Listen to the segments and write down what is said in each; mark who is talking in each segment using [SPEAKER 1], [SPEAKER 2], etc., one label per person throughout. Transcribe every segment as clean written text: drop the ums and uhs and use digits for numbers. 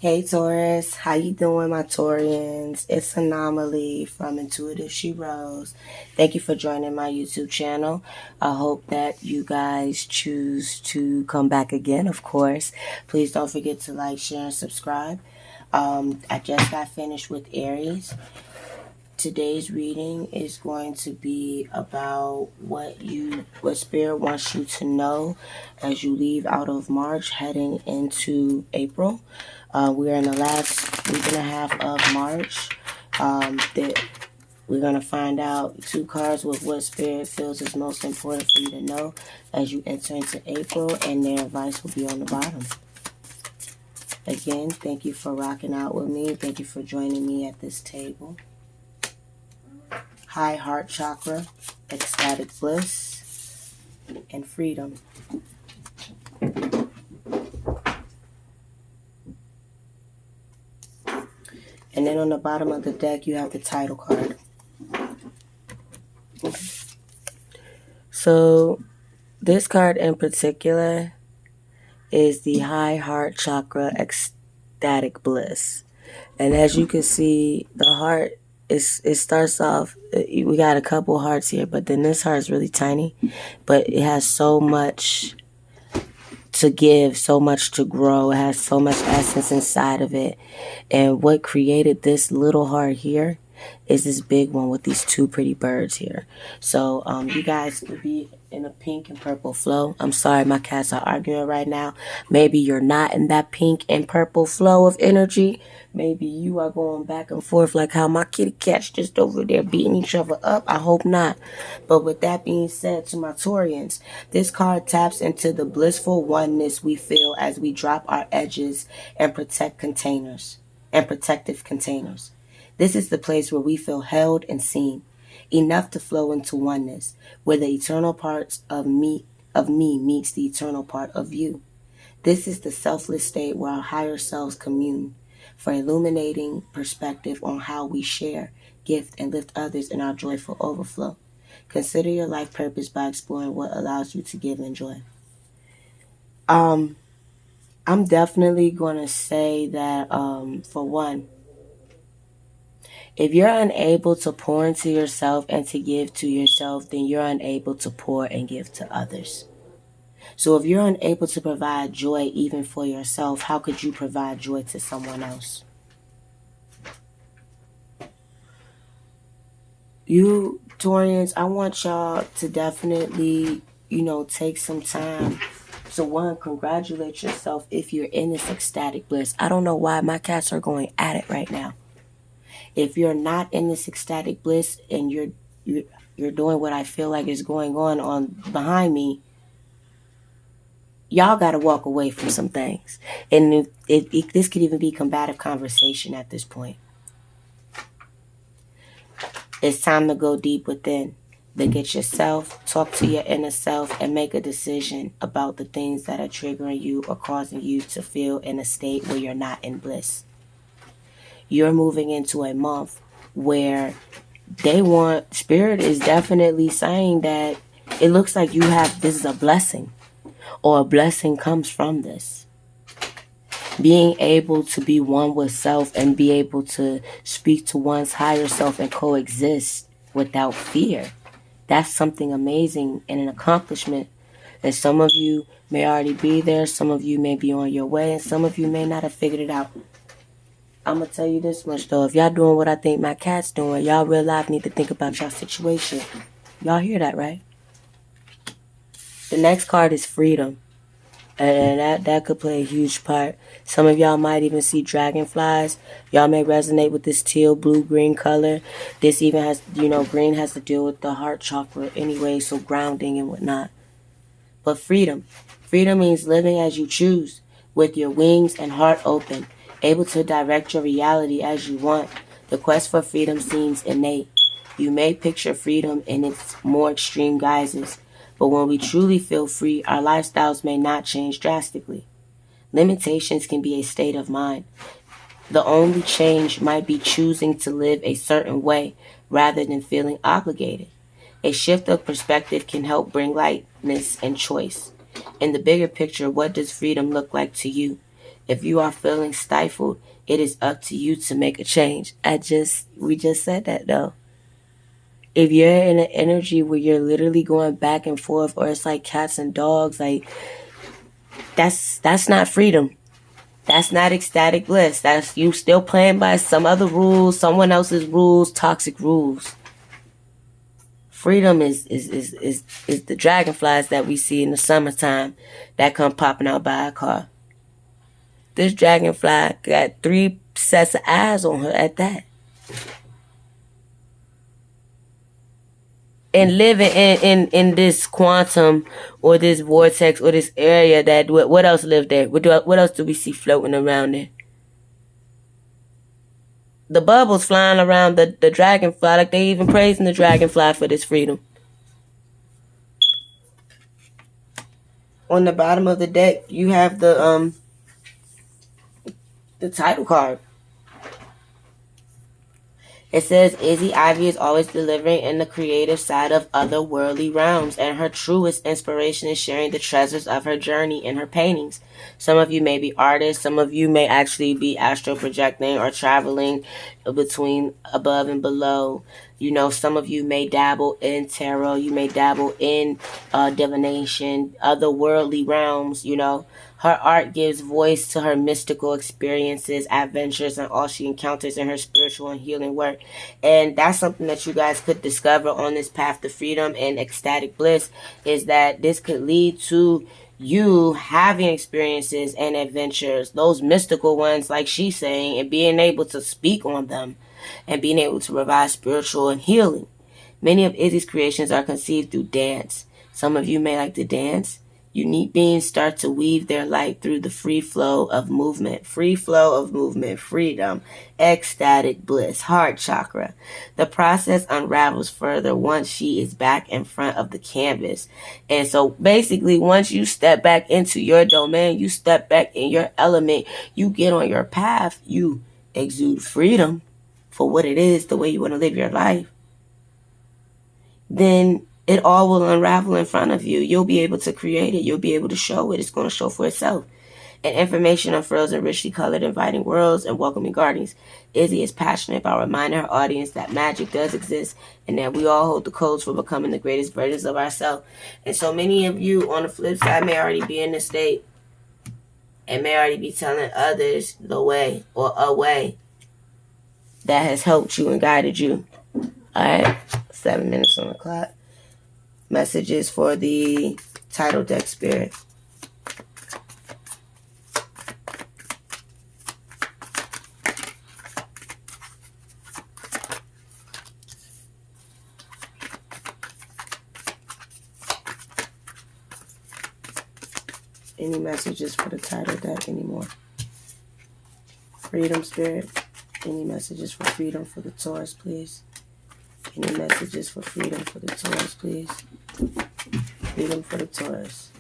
[SPEAKER 1] Hey Taurus, how you doing, my Taurians? It's Anomaly from Intuitive She Rose. Thank you for joining my YouTube channel. I hope that you guys choose to come back again, of course. Please don't forget to like, share, and subscribe. I just got finished with Aries. Today's reading is going to be about what Spirit wants you to know as you leave out of March heading into April. We're in the last week and a half of March. We're going to find out two cards with what Spirit feels is most important for you to know as you enter into April, and their advice will be on the bottom. Again, thank you for rocking out with me. Thank you for joining me at this table. High heart chakra, ecstatic bliss, and freedom. And then on the bottom of the deck, you have the title card. So this card in particular is the high heart chakra, ecstatic bliss. And as you can see, the heart, it starts off, we got a couple hearts here, but then this heart is really tiny. But it has so much to give, so much to grow. It has so much essence inside of it. And what created this little heart here is this big one with these two pretty birds here. So you guys could be in a pink and purple flow. I'm sorry, my cats are arguing right now. Maybe you're not in that pink and purple flow of energy. Maybe you are going back and forth like how my kitty cats just over there beating each other up. I hope not. But with that being said, to my Taurians, this card taps into the blissful oneness we feel as we drop our edges and protective containers. This is the place where we feel held and seen, enough to flow into oneness, where the eternal parts of me meets the eternal part of you. This is the selfless state where our higher selves commune, for illuminating perspective on how we share, gift, and lift others in our joyful overflow. Consider your life purpose by exploring what allows you to give and joy. I'm definitely going to say that, for one, if you're unable to pour into yourself and to give to yourself, then you're unable to pour and give to others. So if you're unable to provide joy even for yourself, how could you provide joy to someone else? You, Taurians, I want y'all to definitely, take some time. So one, congratulate yourself if you're in this ecstatic bliss. I don't know why my cats are going at it right now. If you're not in this ecstatic bliss and you're doing what I feel like is going on behind me, y'all got to walk away from some things. And this could even be combative conversation at this point. It's time to go deep within. Look at yourself, talk to your inner self, and make a decision about the things that are triggering you or causing you to feel in a state where you're not in bliss. You're moving into a month where Spirit is definitely saying that it looks like this is a blessing, or a blessing comes from this. Being able to be one with self and be able to speak to one's higher self and coexist without fear. That's something amazing and an accomplishment. And some of you may already be there, some of you may be on your way, and some of you may not have figured it out. I'm going to tell you this much, though. If y'all doing what I think my cat's doing, y'all real life need to think about y'all situation. Y'all hear that, right? The next card is freedom. And that could play a huge part. Some of y'all might even see dragonflies. Y'all may resonate with this teal, blue, green color. This even has, green has to deal with the heart chakra anyway, so grounding and whatnot. But freedom. Freedom means living as you choose, with your wings and heart open, able to direct your reality as you want. The quest for freedom seems innate. You may picture freedom in its more extreme guises, but when we truly feel free, our lifestyles may not change drastically. Limitations can be a state of mind. The only change might be choosing to live a certain way rather than feeling obligated. A shift of perspective can help bring lightness and choice. In the bigger picture, what does freedom look like to you? If you are feeling stifled, it is up to you to make a change. We just said that though. If you're in an energy where you're literally going back and forth, or it's like cats and dogs, like that's not freedom. That's not ecstatic bliss. That's you still playing by some other rules, someone else's rules, toxic rules. Freedom is the dragonflies that we see in the summertime that come popping out by a car. This dragonfly got 3 sets of eyes on her at that. And living in this quantum or this vortex or this area, that what else lived there? What else do we see floating around there? The bubbles flying around the dragonfly, like they even praising the dragonfly for this freedom. On the bottom of the deck, you have the title card. It says Izzy Ivy is always delivering in the creative side of otherworldly realms, and her truest inspiration is sharing the treasures of her journey in her paintings. Some of you may be artists, some of you may actually be astral projecting or traveling between above and below. You know, some of you may dabble in tarot, you may dabble in divination, otherworldly realms, you know. Her art gives voice to her mystical experiences, adventures, and all she encounters in her spiritual and healing work. And that's something that you guys could discover on this path to freedom and ecstatic bliss, is that this could lead to you having experiences and adventures, those mystical ones like she's saying, and being able to speak on them and being able to provide spiritual and healing. Many of Izzy's creations are conceived through dance. Some of you may like to dance. Unique beings start to weave their light through the free flow of movement, freedom, ecstatic bliss, heart chakra. The process unravels further once she is back in front of the canvas. And so basically, once you step back into your domain, you step back in your element, you get on your path, you exude freedom for what it is, the way you want to live your life, then it all will unravel in front of you. You'll be able to create it. You'll be able to show it. It's going to show for itself. And information unfurls in richly colored, inviting worlds and welcoming gardens. Izzy is passionate about reminding her audience that magic does exist and that we all hold the codes for becoming the greatest versions of ourselves. And so many of you on the flip side may already be in this state and may already be telling others the way or a way that has helped you and guided you. All right, 7 minutes on the clock. Messages for the title deck spirit. Any messages for the title deck anymore? Freedom spirit. Any messages for freedom for the Taurus, please? Any messages for freedom for the Taurus, please? Freedom for the Taurus.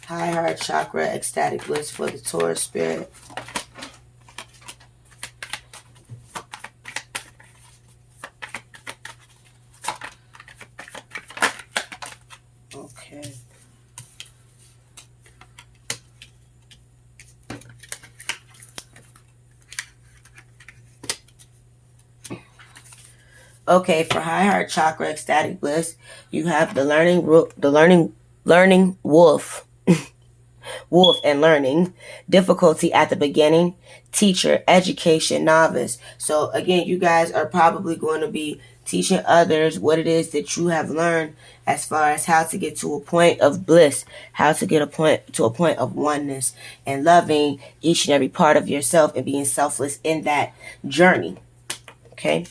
[SPEAKER 1] High heart chakra, ecstatic bliss for the Taurus spirit. Okay. Okay, for high heart chakra, ecstatic bliss, you have the learning wolf. Wolf and learning, difficulty at the beginning, teacher, education, novice. So again, you guys are probably going to be teaching others what it is that you have learned as far as how to get to a point of bliss, how to get to a point of oneness and loving each and every part of yourself and being selfless in that journey. Okay.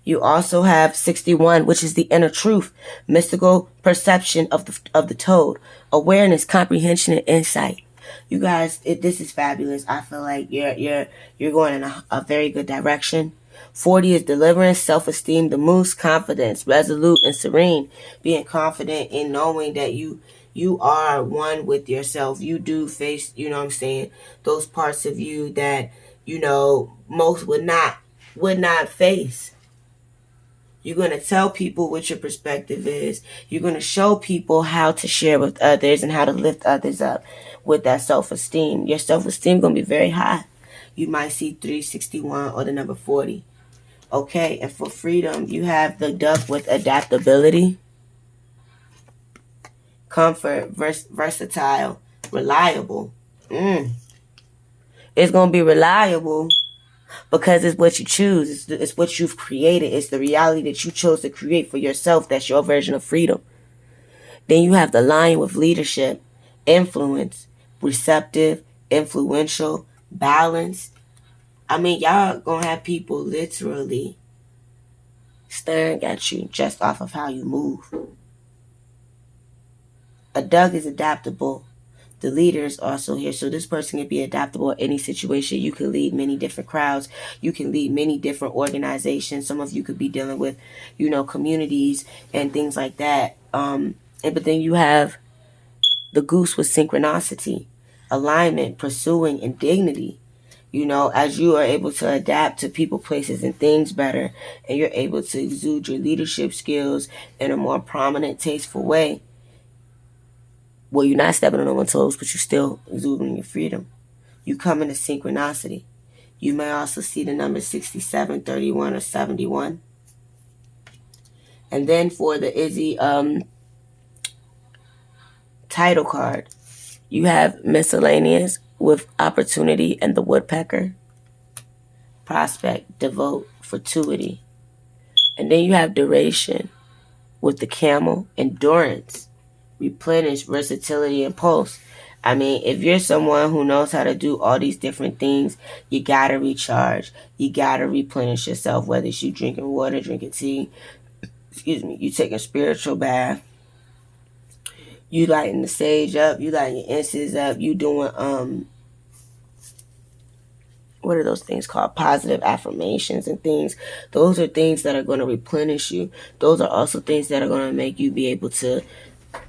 [SPEAKER 1] You also have 61, which is the inner truth, mystical perception of the toad, awareness, comprehension, and insight. You guys, this is fabulous. I feel like you're going in a very good direction. 40 is deliverance, self-esteem, the moose, confidence, resolute and serene, being confident in knowing that you are one with yourself. You do face, you know what I'm saying, those parts of you that most would not face. You're going to tell people what your perspective is. You're going to show people how to share with others and how to lift others up with that self-esteem. Your self-esteem going to be very high. You might see 361 or the number 40. Okay, and for freedom, you have the duck with adaptability, comfort, versatile, reliable. It's going to be reliable because it's what you choose. It's what you've created. It's the reality that you chose to create for yourself. That's your version of freedom. Then you have the lion with leadership, influence, receptive, influential, balanced. I mean, y'all gonna have people literally staring at you just off of how you move. A duck is adaptable. The leader is also here. So this person can be adaptable in any situation. You can lead many different crowds. You can lead many different organizations. Some of you could be dealing with, communities and things like that. But then you have the goose with synchronicity, alignment, pursuing, and dignity. As you are able to adapt to people, places, and things better, and you're able to exude your leadership skills in a more prominent, tasteful way. Well, you're not stepping on no one's toes, but you're still exuding your freedom. You come into synchronicity. You may also see the number 67, 31, or 71. And then for the Izzy title card, you have miscellaneous with opportunity and the woodpecker, prospect, devote, fortuity. And then you have duration with the camel, endurance, replenish, versatility, and pulse. I mean, if you're someone who knows how to do all these different things, you gotta recharge. You gotta replenish yourself, whether it's you drinking water, drinking tea, you taking a spiritual bath, you lighting the sage up, you lighting your incense up, you doing what are those things called? Positive affirmations and things. Those are things that are going to replenish you. Those are also things that are going to make you be able to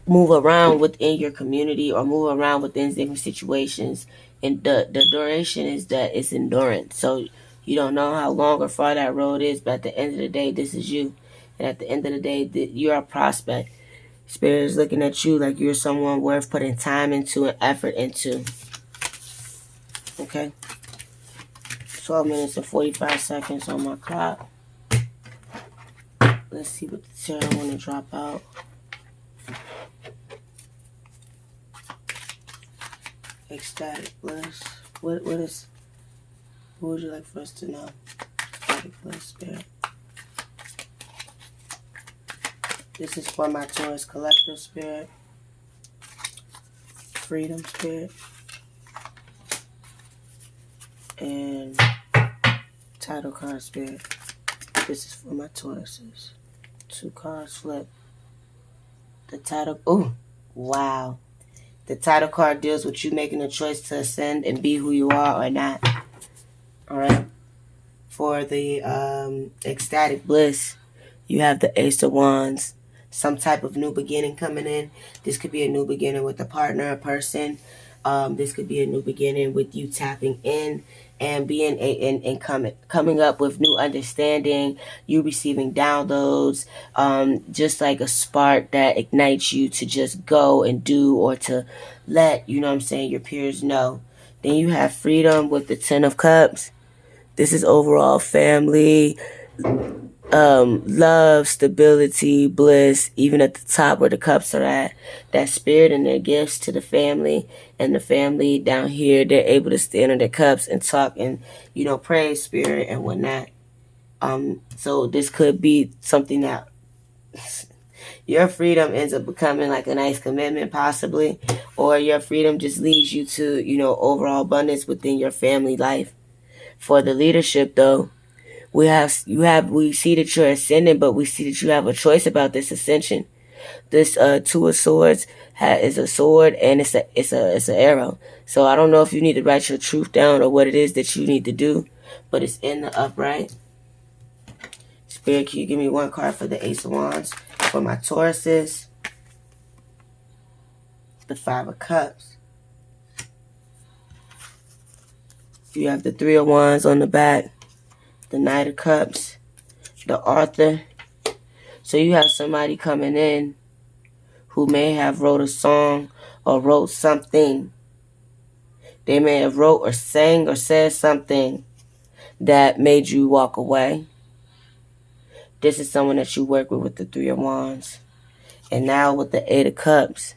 [SPEAKER 1] move around within your community or move around within different situations. And the duration is that it's endurance. So you don't know how long or far that road is, but at the end of the day, this is you. And at the end of the day, you're a prospect. Spirit is looking at you like you're someone worth putting time into and effort into. Okay? 12 minutes and 45 seconds on my clock. Let's see what the tarot want to drop out. Ecstatic bliss. What would you like for us to know? Ecstatic bliss, Spirit. This is for my Taurus collective, Spirit. Freedom, Spirit. And title card, Spirit. This is for my Tauruses. 2 cards flip. The title, oh, wow. The title card deals with you making a choice to ascend and be who you are or not. All right. For the ecstatic bliss, you have the Ace of Wands. Some type of new beginning coming in. This could be a new beginning with a partner, a person. This could be a new beginning with you tapping in and being and coming up with new understanding. You receiving downloads, just like a spark that ignites you to just go and do or to let your peers know. Then you have freedom with the Ten of Cups. This is overall family, love, stability, bliss, even at the top where the cups are at. That spirit and their gifts to the family, and the family down here, they're able to stand on their cups and talk and, praise spirit and whatnot. So this could be something that your freedom ends up becoming like a nice commitment possibly, or your freedom just leads you to, overall abundance within your family life. For the leadership though, we see that you're ascending, but we see that you have a choice about this ascension. This Two of Swords is a sword and it's an arrow. So I don't know if you need to write your truth down or what it is that you need to do, but it's in the upright. Spirit, can you give me 1 card for the Ace of Wands for my Tauruses? The 5 of Cups. You have the Three of Wands on the back, the Knight of Cups, the Author. So you have somebody coming in who may have wrote a song or wrote something. They may have wrote or sang or said something that made you walk away. This is someone that you work with the Three of Wands. And now with the Eight of Cups,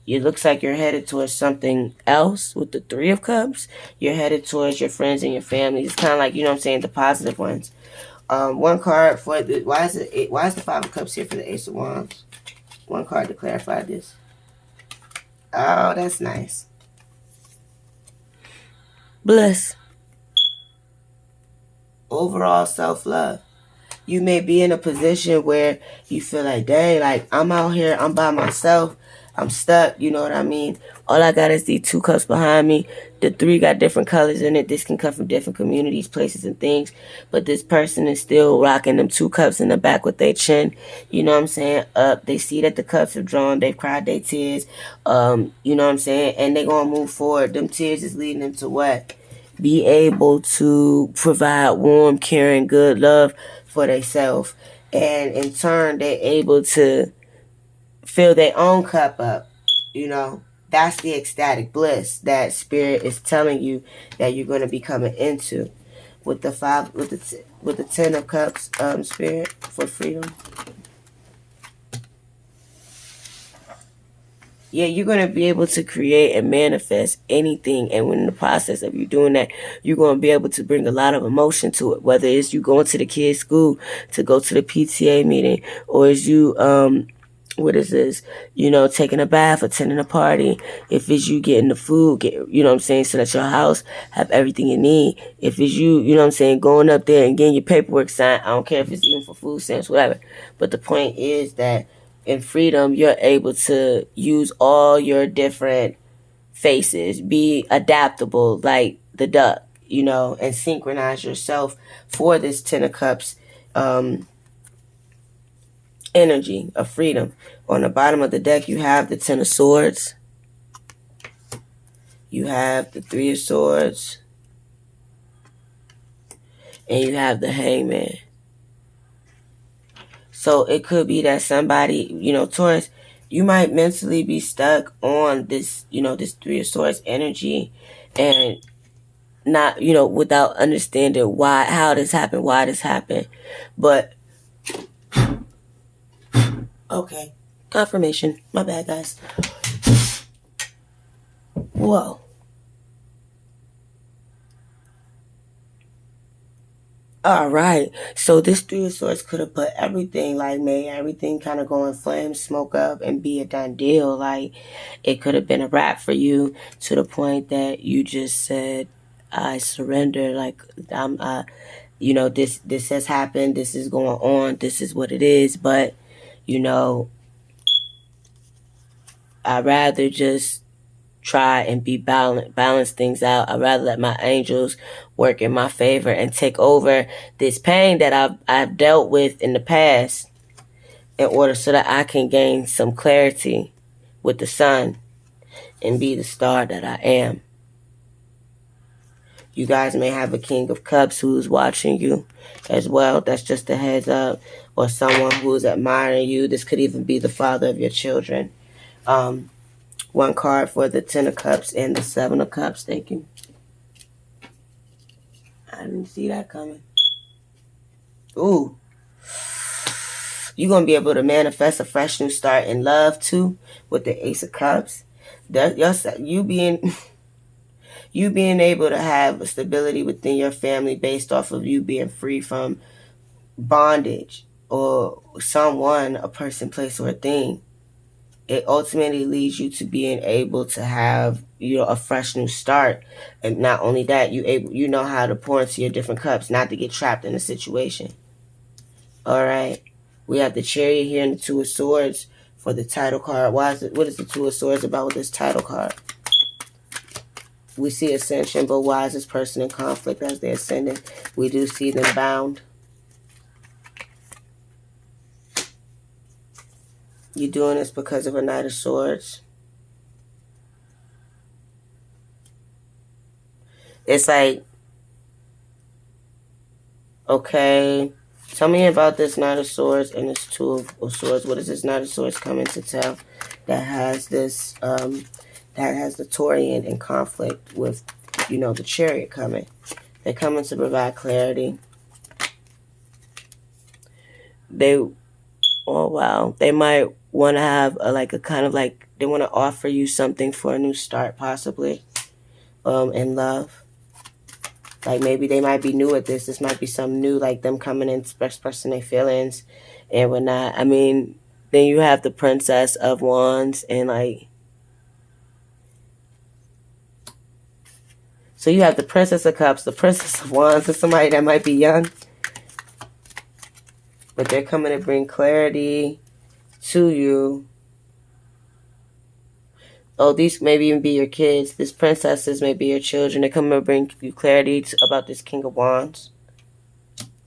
[SPEAKER 1] it looks like you're headed towards something else with the Three of Cups. You're headed towards your friends and your family. It's kind of like, you know what I'm saying, the positive ones. One card for the, why is the Five of Cups here for the Ace of Wands? One card to clarify this. Oh, that's nice. Bliss. Overall self-love. You may be in a position where you feel like, dang, like I'm out here, I'm by myself, I'm stuck, you know what I mean? All I got is these two cups behind me. The three got different colors in it. This can come from different communities, places, and things. But this person is still rocking them two cups in the back with their chin. You know what I'm saying? Up. They see that the cups have drawn. They've cried their tears. You know what I'm saying? And they're going to move forward. Them tears is leading them to what? Be able to provide warm, caring, good love for themselves. And in turn, they're able to fill their own cup up. You know, that's the ecstatic bliss that spirit is telling you that you're going to be coming into with the five, with the 10 of cups, spirit for freedom. Yeah, you're going to be able to create and manifest anything. And when in the process of you doing that, you're going to be able to bring a lot of emotion to it. Whether it's you going to the kids' school to go to the PTA meeting, or is you, what is this? You know, taking a bath, attending a party. If it's you getting the food, you know what I'm saying, so that your house have everything you need. If it's you, you know what I'm saying, going up there and getting your paperwork signed. I don't care if it's even for food stamps, whatever. But the point is that in freedom, you're able to use all your different faces, be adaptable like the duck, you know, and synchronize yourself for this Ten of Cups energy of freedom. On the bottom of the deck, you have the Ten of Swords. You have the Three of Swords. And you have the Hangman. So it could be that somebody, you know, Taurus, you might mentally be stuck on this, you know, this Three of Swords energy and not, you know, without understanding why, how this happened, why this happened. But, okay, confirmation. My bad, guys. Whoa. All right. So this Three of Swords could have put everything, like made everything kind of go in flames, smoke up, and be a done deal. Like it could have been a wrap for you to the point that you just said, "I surrender." Like I'm, you know, this has happened. This is going on. This is what it is. But you know, I'd rather just try and be balance things out. I'd rather let my angels work in my favor and take over this pain that I've dealt with in the past in order so that I can gain some clarity with the sun and be the star that I am. You guys may have a King of Cups who's watching you as well. That's just a heads up. Or someone who's admiring you. This could even be the father of your children. One card for the Ten of Cups and the Seven of Cups. Thank you. I didn't see that coming. Ooh. You're going to be able to manifest a fresh new start in love, too, with the Ace of Cups. You being able to have a stability within your family based off of you being free from bondage or someone, a person, place, or a thing. It ultimately leads you to being able to have, you know, a fresh new start. And not only that, you know how to pour into your different cups, not to get trapped in a situation. All right. We have the Chariot here and the Two of Swords for the title card. What is the Two of Swords about with this title card? We see ascension, but why is this person in conflict as they're ascending? We do see them bound. You're doing this because of a Knight of Swords. It's like, okay, tell me about this Knight of Swords and this Two of Swords. What is this Knight of Swords coming to tell that has this, that has the Taurian in conflict with, the Chariot coming? They're coming to provide clarity. Oh wow, they might want to have a kind of like, they want to offer you something for a new start, possibly, in love. Like maybe they might be new at this. This might be something new, like them coming in expressing their feelings and whatnot. I mean, then you have the Princess of Wands and so you have the Princess of Cups, the Princess of Wands, and somebody that might be young, but they're coming to bring clarity to you. Oh, these maybe even be your kids. These princesses may be your children. They come to bring you clarity about this King of Wands.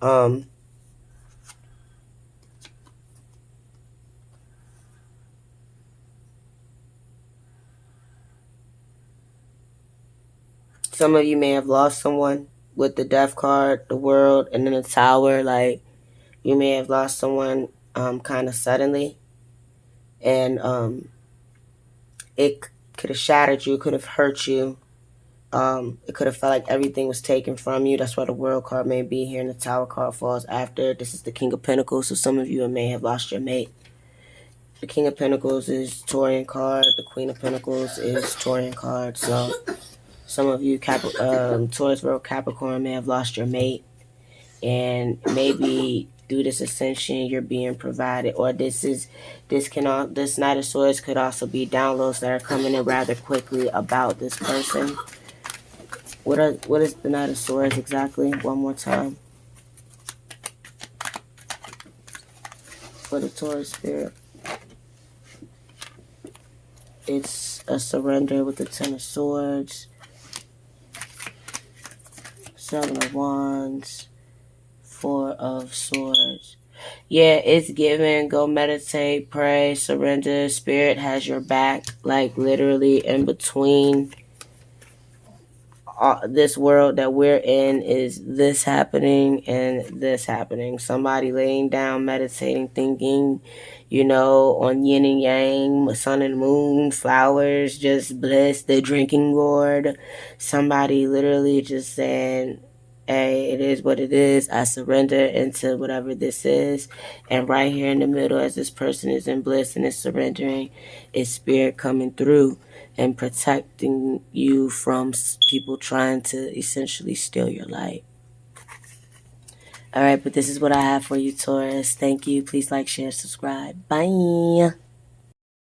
[SPEAKER 1] Um, some of you may have lost someone with the Death card, the World, and then the Tower. Like you may have lost someone kind of suddenly, and it could have shattered you, could have hurt you. It could have felt like everything was taken from you. That's why the World card may be here, and the Tower card falls after. This is the King of Pentacles, so some of you may have lost your mate. The King of Pentacles is Taurian card. The Queen of Pentacles is Taurian card. So some of you Taurus, Virgo, Capricorn may have lost your mate, and maybe through this ascension you're being provided, or this Knight of Swords could also be downloads that are coming in rather quickly about this person. What is the Knight of Swords exactly? One more time for the Taurus spirit. It's a surrender with the Ten of Swords, Seven of Wands, Four of Swords. Yeah, it's given. Go meditate, pray, surrender. Spirit has your back, like literally in between this world that we're in is this happening and this happening. Somebody laying down, meditating, thinking, on yin and yang, sun and moon, flowers, just bliss, the drinking gourd. Somebody literally just saying, hey, it is what it is. I surrender into whatever this is. And right here in the middle, as this person is in bliss and is surrendering, is spirit coming through and protecting you from people trying to essentially steal your light. All right, but this is what I have for you, Taurus. Thank you. Please like, share, subscribe. Bye.